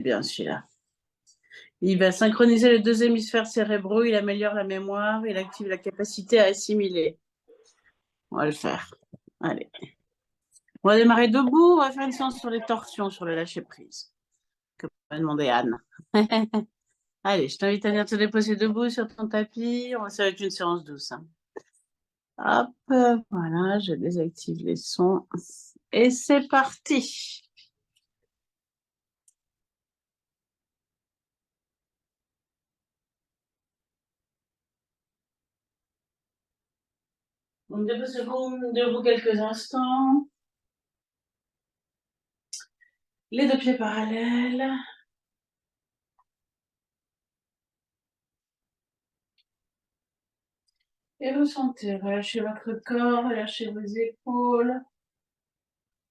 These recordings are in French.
bien celui-là. Il va synchroniser les deux hémisphères cérébraux, il améliore la mémoire, il active la capacité à assimiler. On va le faire. Allez. On va démarrer debout, on va faire une séance sur les torsions, sur le lâcher-prise. Que m'a demandé Anne. Allez, je t'invite à venir te déposer debout sur ton tapis. Ça va être une séance douce, hein. Hop, voilà, je désactive les sons. Et c'est parti. Donc, debout quelques instants. Les deux pieds parallèles. Et ressentez, relâchez votre corps, relâchez vos épaules,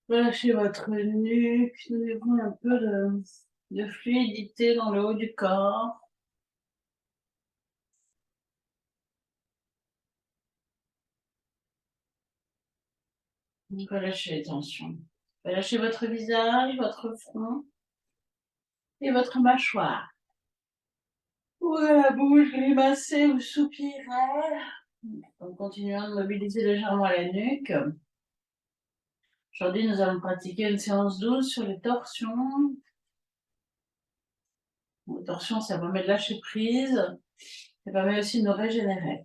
relâchez votre nuque, donnez-vous un peu de fluidité dans le haut du corps. Donc, relâchez les tensions. Relâchez votre visage, votre front et votre mâchoire. Ouvrez la bouche, grimacez ou soupirez. En continuant de mobiliser légèrement la nuque. Aujourd'hui, nous allons pratiquer une séance douce sur les torsions. Les torsions, ça permet de lâcher prise. Ça permet aussi de nous régénérer.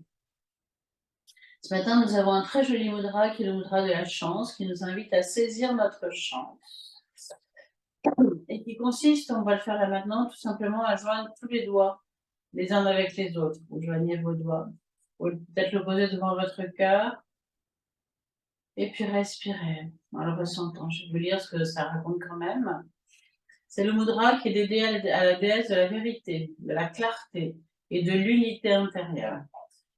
Ce matin, nous avons un très joli mudra qui est le mudra de la chance, qui nous invite à saisir notre chance. Et qui consiste, on va le faire là maintenant, tout simplement à joindre tous les doigts, les uns avec les autres. Vous joignez vos doigts. Vous peut-être le poser devant votre cœur. Et puis respirez en le ressentant. Je vais vous lire ce que ça raconte quand même. C'est le mudra qui est dédié à la déesse de la vérité, de la clarté et de l'unité intérieure.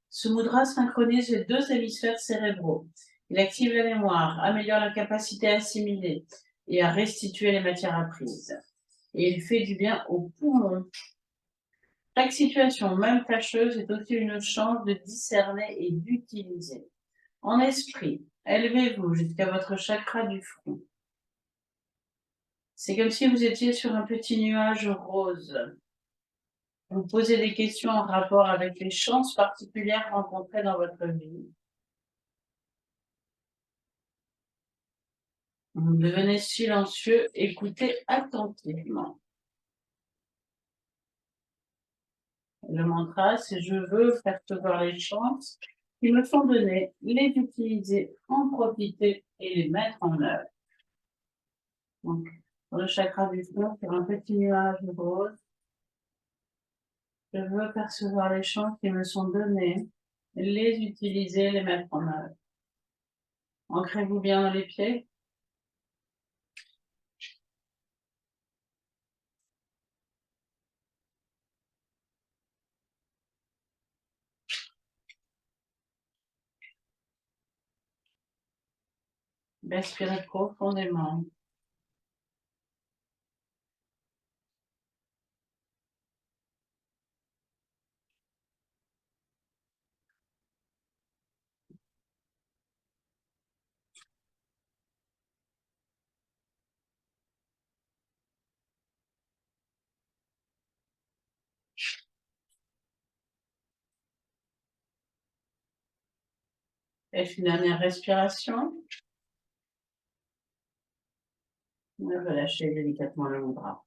Ce mudra synchronise les deux hémisphères cérébraux. Il active la mémoire, améliore la capacité à assimiler et à restituer les matières apprises. Et il fait du bien aux poumons. Chaque situation, même tâcheuse, est aussi une chance de discerner et d'utiliser. En esprit, élevez-vous jusqu'à votre chakra du front. C'est comme si vous étiez sur un petit nuage rose. Vous posez des questions en rapport avec les chances particulières rencontrées dans votre vie. Vous devenez silencieux, écoutez attentivement. Le mantra, c'est je veux percevoir les chances qui me sont données, les utiliser, en profiter et les mettre en œuvre. Donc, pour le chakra du front, sur un petit nuage rose, je veux percevoir les chances qui me sont données, les utiliser, les mettre en œuvre. Ancrez-vous bien dans les pieds. Respirez profondément. Et une dernière respiration. Et relâchez délicatement le bras.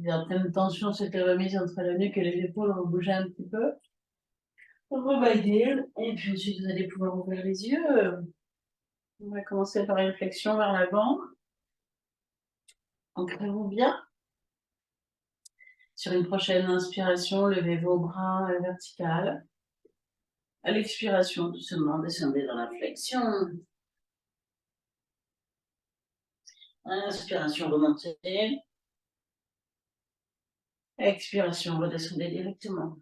Certaines tensions s'étaient remises entre la nuque et les épaules, on va bouger un petit peu. Rebaillez. Et puis ensuite, vous allez pouvoir ouvrir les yeux. On va commencer par une flexion vers l'avant. Ancrez-vous bien. Sur une prochaine inspiration, levez vos bras verticales. À l'expiration, doucement, descendez dans la flexion. Inspiration, remontez. Expiration, redescendez directement.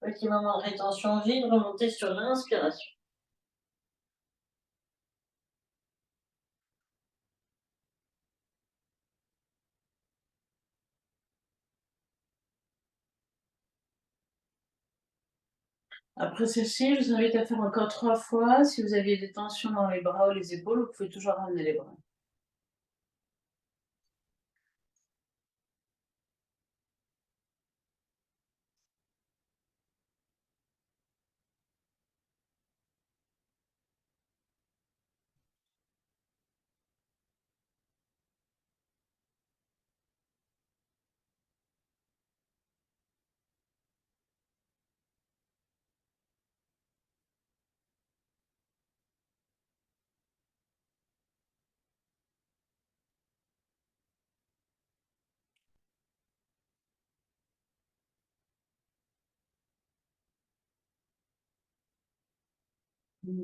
Petit moment de rétention vide, remontez sur l'inspiration. Après celle-ci, je vous invite à faire encore 3 fois. Si vous aviez des tensions dans les bras ou les épaules, vous pouvez toujours ramener les bras.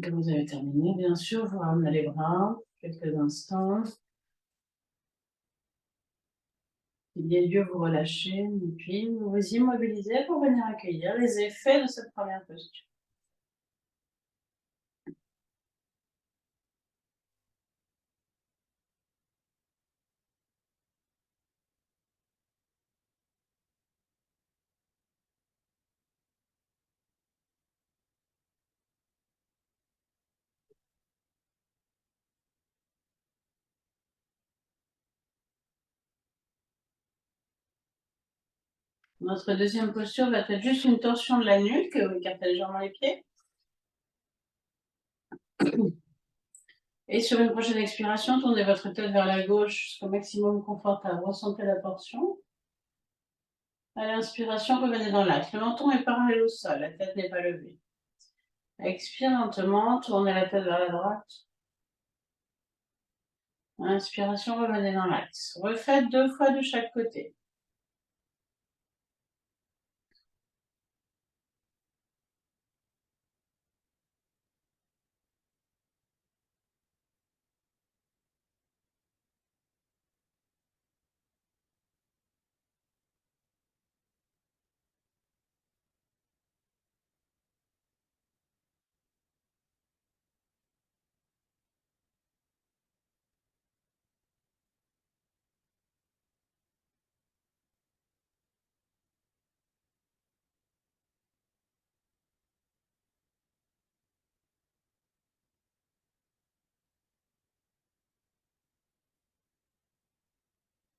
Quand vous avez terminé, bien sûr, vous ramenez les bras quelques instants. S'il y a lieu, vous relâchez, et puis vous vous immobilisez pour venir accueillir les effets de cette première posture. Notre deuxième posture va être juste une torsion de la nuque, vous écartez légèrement les pieds. Et sur une prochaine expiration, tournez votre tête vers la gauche jusqu'au maximum confortable. Ressentez la torsion. À l'inspiration, revenez dans l'axe. Le menton est parallèle au sol, la tête n'est pas levée. Expire lentement, tournez la tête vers la droite. Inspiration, revenez dans l'axe. Refaites 2 fois de chaque côté.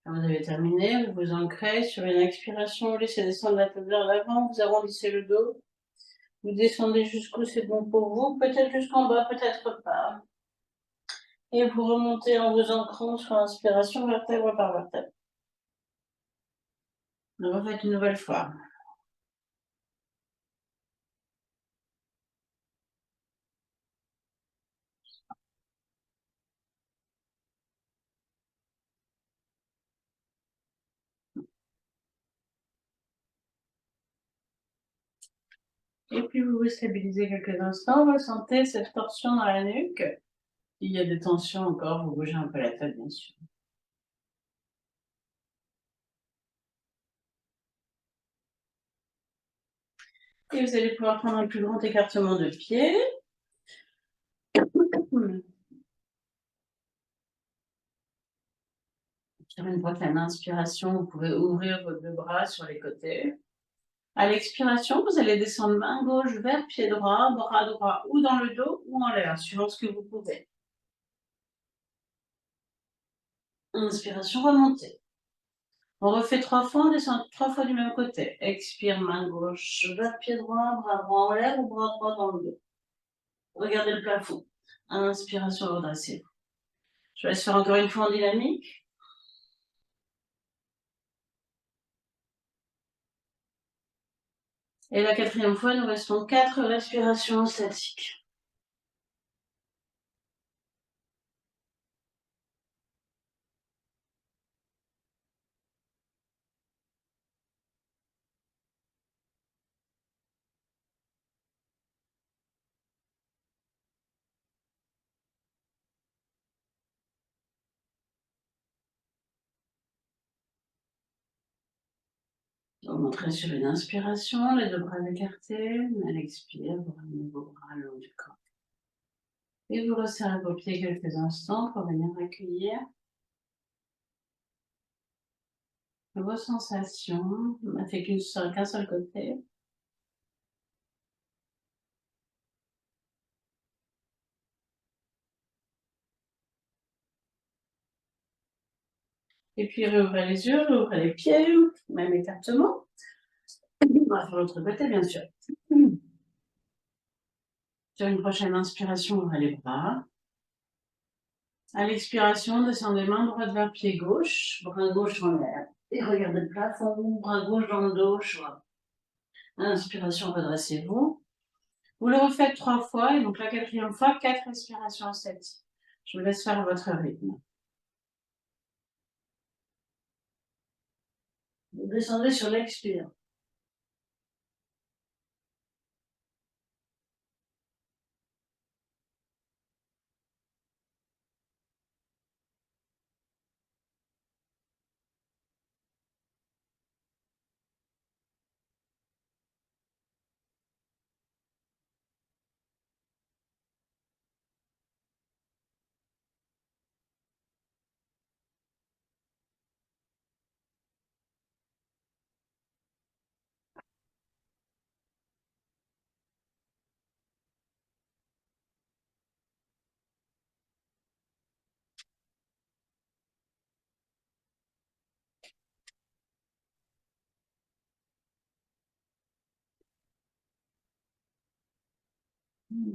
Quand vous avez terminé, vous vous ancrez sur une expiration, vous laissez descendre la tête vers l'avant, vous arrondissez le dos. Vous descendez jusqu'où c'est bon pour vous, peut-être jusqu'en bas, peut-être pas. Et vous remontez en vous ancrant sur l'inspiration vertèbre par vertèbre. On refait une nouvelle fois. Et puis vous vous stabilisez quelques instants, ressentez cette torsion dans la nuque. S'il y a des tensions encore, vous bougez un peu la tête, bien sûr. Et vous allez pouvoir prendre un plus grand écartement de pied. Sur une prochaine inspiration, vous pouvez ouvrir vos 2 bras sur les côtés. À l'expiration, vous allez descendre main gauche vers pied droit, bras droit ou dans le dos ou en l'air, suivant ce que vous pouvez. Inspiration, remontez. On refait 3 fois, on descend 3 fois du même côté. Expire, main gauche vers pied droit, bras droit en l'air ou bras droit dans le dos. Regardez le plafond. Inspiration, redressez-vous. Je laisse faire encore une fois en dynamique. Et la 4e fois, nous restons 4 respirations statiques. Vous montrez sur une inspiration, les 2 bras écartés. À l'expire, vous ramenez vos bras le long du corps. Et vous resserrez vos pieds quelques instants pour venir accueillir vos sensations. On n'a fait qu'un seul côté. Et puis réouvrez les yeux, réouvrez les pieds, même écartement. On va faire l'autre côté, bien sûr. Sur une prochaine inspiration, ouvrez les bras. À l'expiration, descendez main droite vers pied gauche, bras gauche en l'air. Et regardez le plafond, bras gauche dans le dos, choix. Inspiration, redressez-vous. Vous le refaites 3 fois, et donc la 4e fois, 4 respirations statiques. Je vous laisse faire à votre rythme. Vous descendez sur l'expire.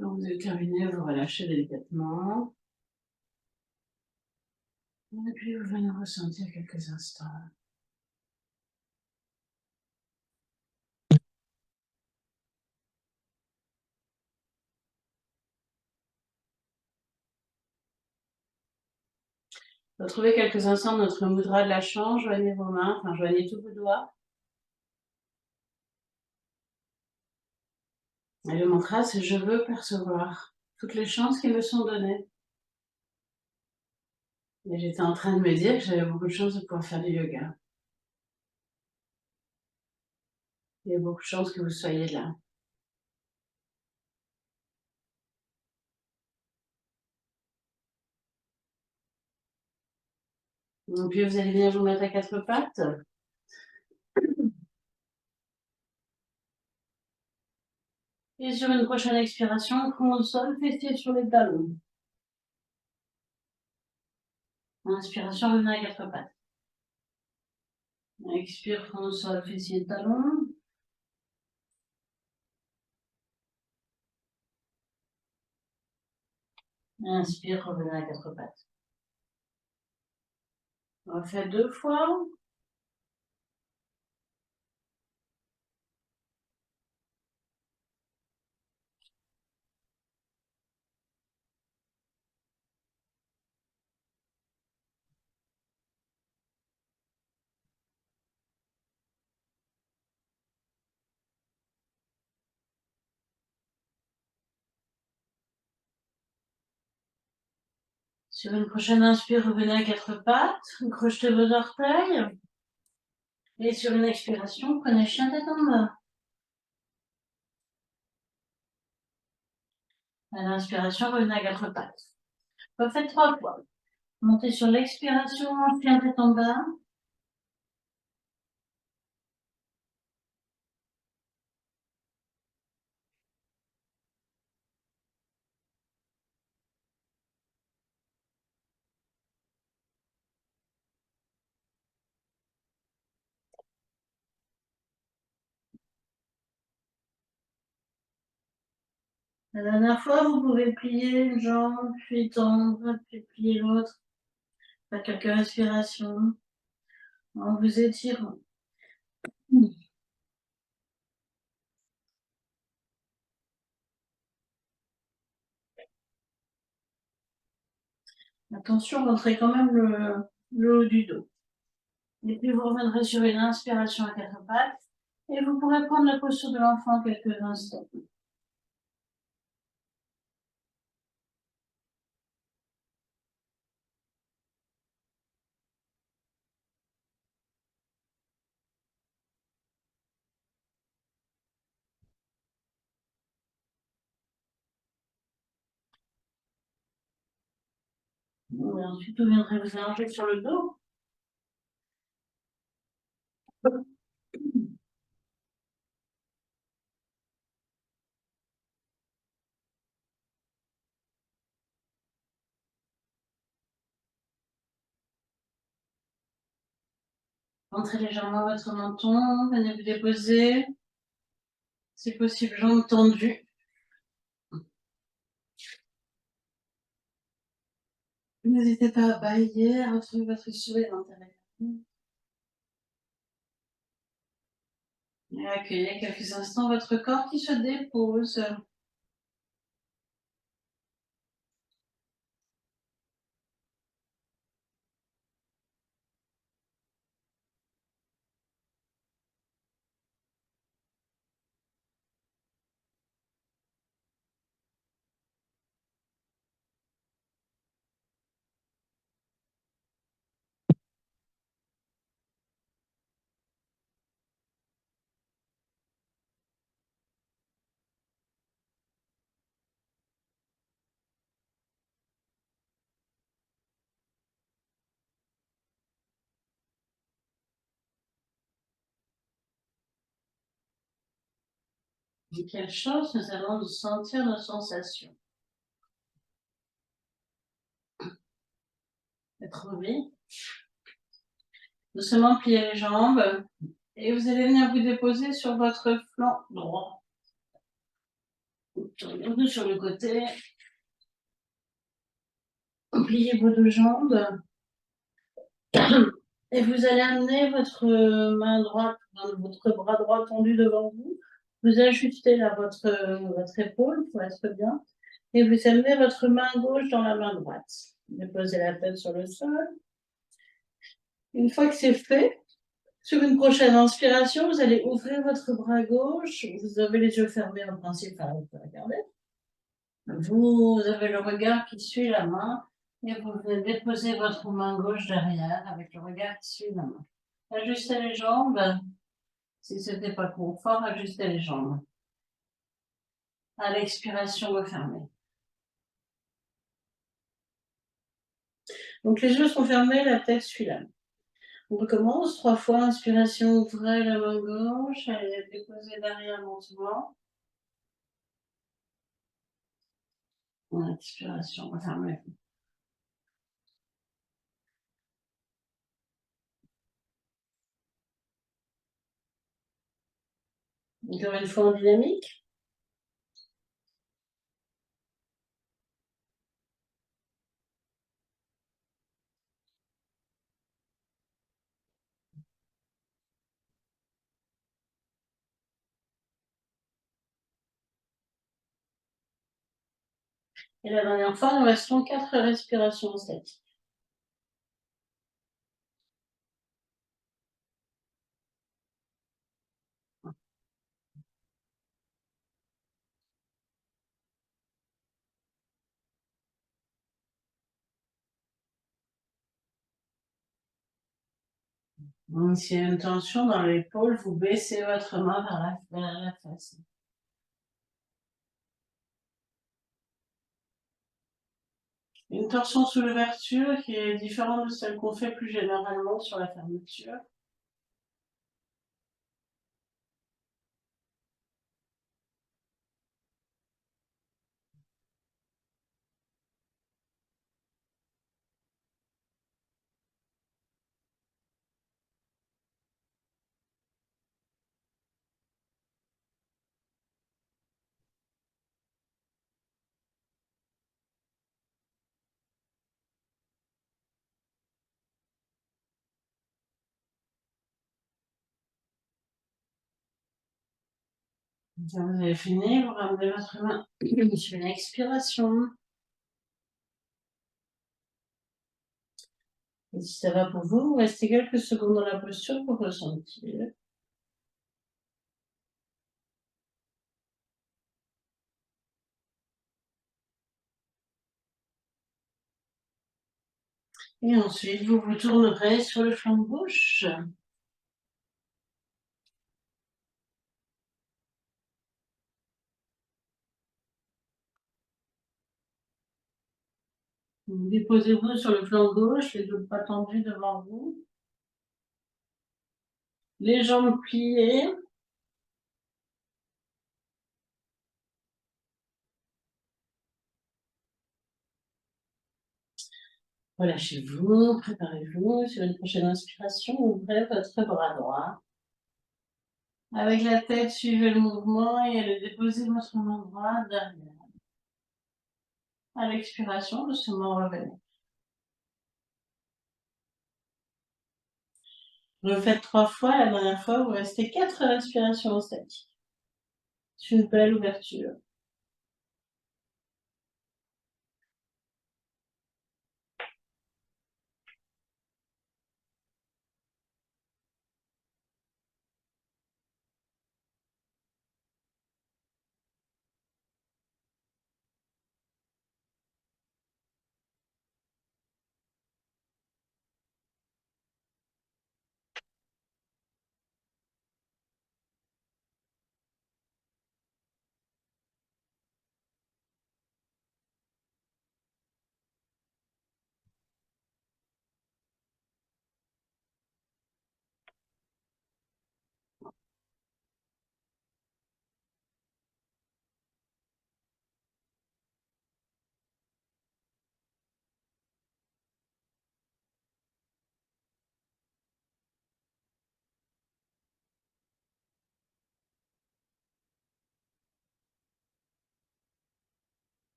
Quand vous avez terminé, vous relâchez délicatement. Et puis vous venez ressentir quelques instants. Retrouvez quelques instants notre mudra de la chance, joignez vos mains, enfin joignez tous vos doigts. Et le mantra, c'est je veux percevoir toutes les chances qui me sont données. Et j'étais en train de me dire que j'avais beaucoup de chance de pouvoir faire du yoga. Il y a beaucoup de chance que vous soyez là. Et puis vous allez venir vous mettre à 4 pattes. Et sur une prochaine expiration, front au sol, fessiers sur les talons. Inspiration, venez à 4 pattes. Expire, front au sol, fessiers, talons. Inspire, revenez à 4 pattes. On va faire 2 fois. Sur une prochaine inspire, revenez à 4 pattes. Crochetez vos orteils. Et sur une expiration, prenez chien tête en bas. À l'inspiration, revenez à 4 pattes. Refaites 3 fois. Montez sur l'expiration, chien tête en bas. La dernière fois, vous pouvez plier une jambe, puis tendre, puis plier l'autre. Faire quelques respirations en vous étirant. Attention, montrez quand même le haut du dos. Et puis vous reviendrez sur une inspiration à 4 pattes. Et vous pourrez prendre la posture de l'enfant quelques instants. Et ensuite, vous viendrez vous allonger sur le dos. Entrez légèrement votre menton, venez vous déposer. Si possible, jambes tendues. N'hésitez pas à bailler, à retrouver votre sourire intérieur. Et accueillez quelques instants votre corps qui se dépose. Et quelle chance, nous allons sentir nos sensations. Retrouvez. Doucement pliez les jambes et vous allez venir vous déposer sur votre flanc droit. Tournez-vous sur le côté. Pliez vos deux jambes. Et vous allez amener votre main droite, votre bras droit tendu devant vous. Vous ajustez là votre épaule pour être bien. Et vous amenez votre main gauche dans la main droite. Déposez la tête sur le sol. Une fois que c'est fait, sur une prochaine inspiration, vous allez ouvrir votre bras gauche. Vous avez les yeux fermés en principe, vous pouvez regarder. Vous avez le regard qui suit la main et vous déposez votre main gauche derrière avec le regard qui suit la main. Ajustez les jambes. Si ce n'était pas confort, ajustez les jambes. À l'expiration, refermez. Donc les yeux sont fermés, la tête suit la main. On recommence 3 fois. Inspiration, ouvrez la main gauche, allez déposer derrière lentement. Expiration, refermez. Encore une fois en dynamique. Et la dernière fois, nous restons 4 respirations statiques. Donc, s'il y a une tension dans l'épaule, vous baissez votre main vers la face. Une torsion sous l'ouverture qui est différente de celle qu'on fait plus généralement sur la fermeture. Quand vous avez fini, vous ramenez votre main sur une expiration. Et si ça va pour vous, vous restez quelques secondes dans la posture pour ressentir. Et ensuite, vous vous tournerez sur le flanc gauche. Déposez-vous sur le flanc gauche, les deux bras tendus devant vous. Les jambes pliées. Relâchez-vous, préparez-vous. Sur une prochaine inspiration, ouvrez votre bras droit. Avec la tête, suivez le mouvement et allez déposer votre main droite derrière. À l'expiration, doucement revenez. Refaites 3 fois. La dernière fois, vous restez 4 respirations statiques. C'est une belle ouverture.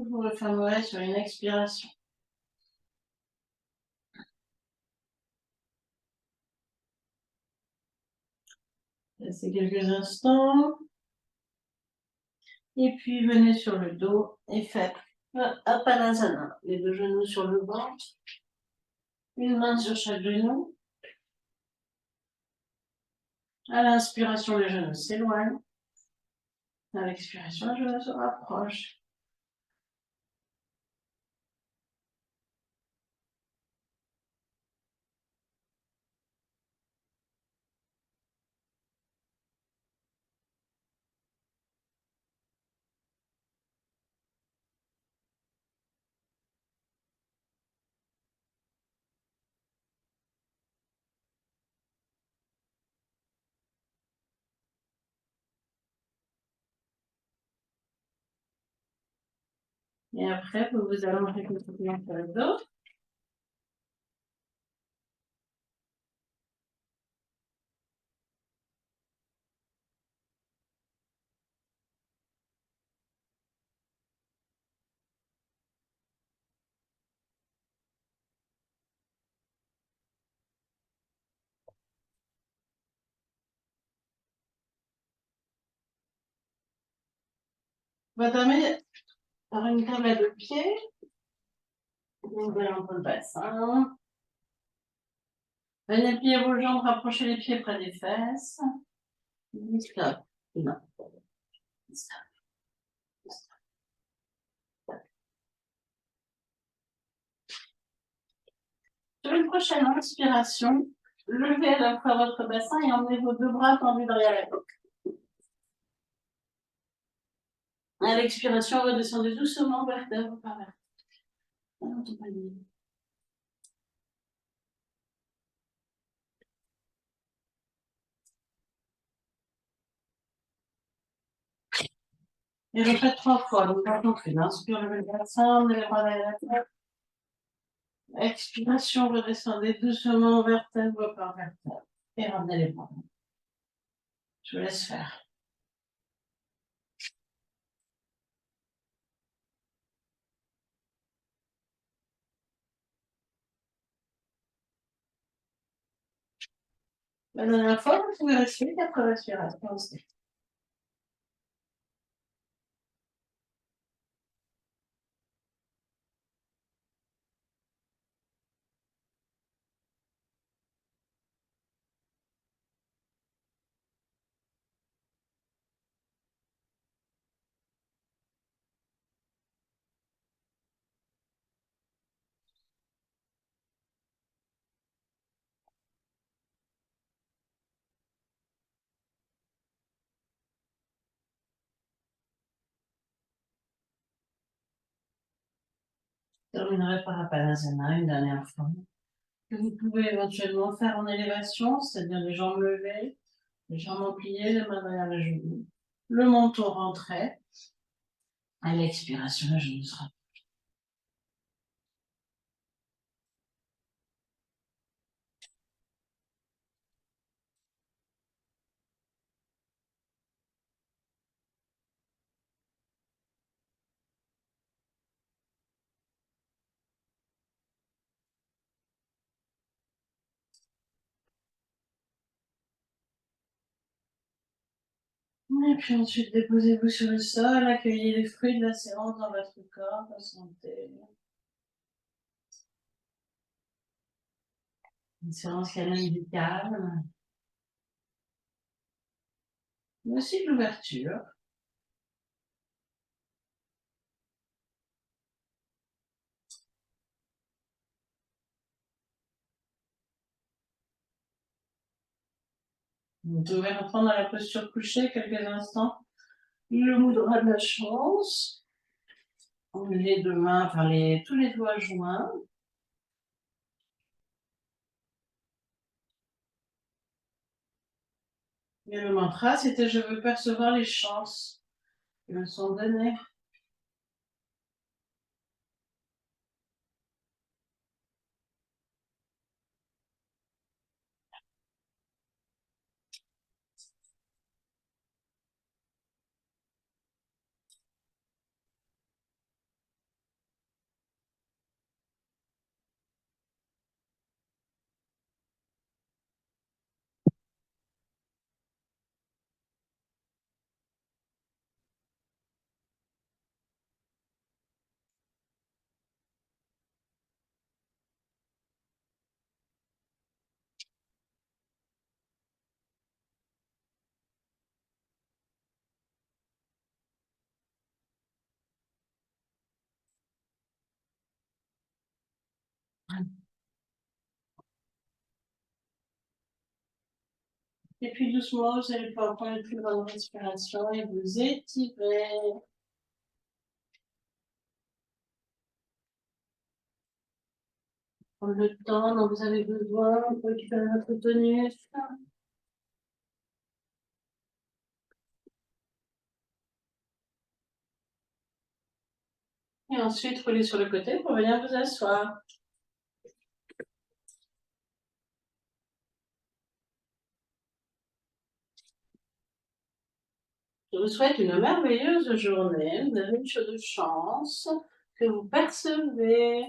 Vous refermerez sur une expiration. Laissez quelques instants. Et puis venez sur le dos et faites Apanasana. Les 2 genoux sur le banc. Une main sur chaque genou. À l'inspiration, les genoux s'éloignent. À l'expiration, les genoux se rapprochent. Et après, vous vous allongez complètement sur le dos. On va terminer par une table à 2 pieds. Vous ouvrez un peu le bassin. Venez plier vos jambes, rapprochez les pieds près des fesses. Stop. Non. Stop. Sur une prochaine inspiration, levez à la fois votre bassin et emmenez vos 2 bras tendus derrière la tête. À l'expiration, redescendez doucement vertèbre par vertèbre. Et refaites 3 fois. Donc, inspire, levez le bassin, emmenez les bras derrière la tête. Expiration, redescendez doucement vertèbre par vertèbre. Et ramenez les bras. Je vous laisse faire. La dernière fois, vous pouvez respirer 4 respirations aussi. terminerai par Appalansana une dernière fois. Que vous pouvez éventuellement faire en élévation, c'est-à-dire les jambes levées, les jambes pliées, les mains derrière les genoux, le menton rentré. À l'expiration, le genou sera. Et puis ensuite, déposez-vous sur le sol, accueillez les fruits de la séance dans votre corps, ressentez. Une séance qui amène du calme, mais aussi de l'ouverture. Vous pouvez reprendre la posture couchée quelques instants. Le mudra de la chance. Les deux mains, enfin tous les doigts joints. Et le mantra, c'était je veux percevoir les chances qui me sont données. Et puis doucement, vous allez pouvoir prendre une plus grande respiration et vous étirer. Prendre le temps dont vous avez besoin pour récupérer votre tonus. Et ensuite, roulez sur le côté pour venir vous asseoir. Je vous souhaite une merveilleuse journée. Vous avez une chaude chance que vous percevez.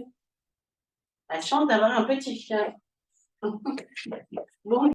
La chance d'avoir un petit chien. Bon.